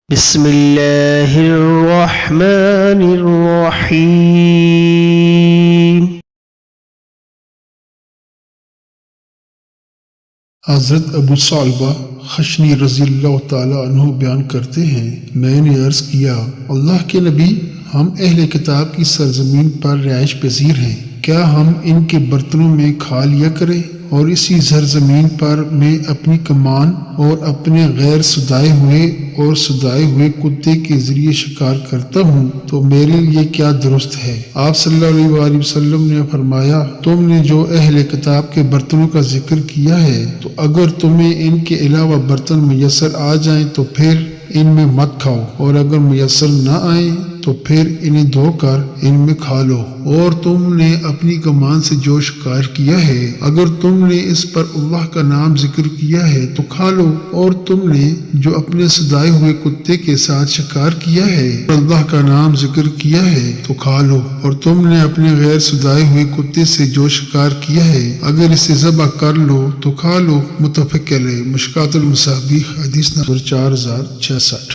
بسم اللہ الرحمن الرحیم۔ حضرت ابو ثعلبہ خشنی رضی اللہ تعالیٰ عنہ بیان کرتے ہیں، میں نے عرض کیا، اللہ کے نبی، ہم اہل کتاب کی سرزمین پر رہائش پذیر ہیں، کیا ہم ان کے برتنوں میں کھا لیا کریں؟ اور اسی سرزمین پر میں اپنی کمان اور اپنے غیر سدائے ہوئے کتے کے ذریعے شکار کرتا ہوں، تو میرے لیے کیا درست ہے؟ آپ صلی اللہ علیہ وآلہ وسلم نے فرمایا، تم نے جو اہل کتاب کے برتنوں کا ذکر کیا ہے، تو اگر تمہیں ان کے علاوہ برتن میسر آ جائیں تو پھر ان میں مت کھاؤ، اور اگر میسر نہ آئیں تو پھر انہیں دھو کر ان میں کھا لو۔ اور تم نے اپنی کمان سے جو شکار کیا ہے، اگر تم نے اس پر اللہ کا نام ذکر کیا ہے تو کھا لو، اور تم نے جو اپنے سدائے ہوئے کتے کے ساتھ شکار کیا ہے، اللہ کا نام ذکر کیا ہے تو کھا لو، اور تم نے اپنے غیر سدائے ہوئے کتے سے جو شکار کیا ہے، اگر اسے ذبح کر لو تو کھا لو۔ متفق علیہ۔ مشکوٰۃ المصابیح حدیث نمبر 4066۔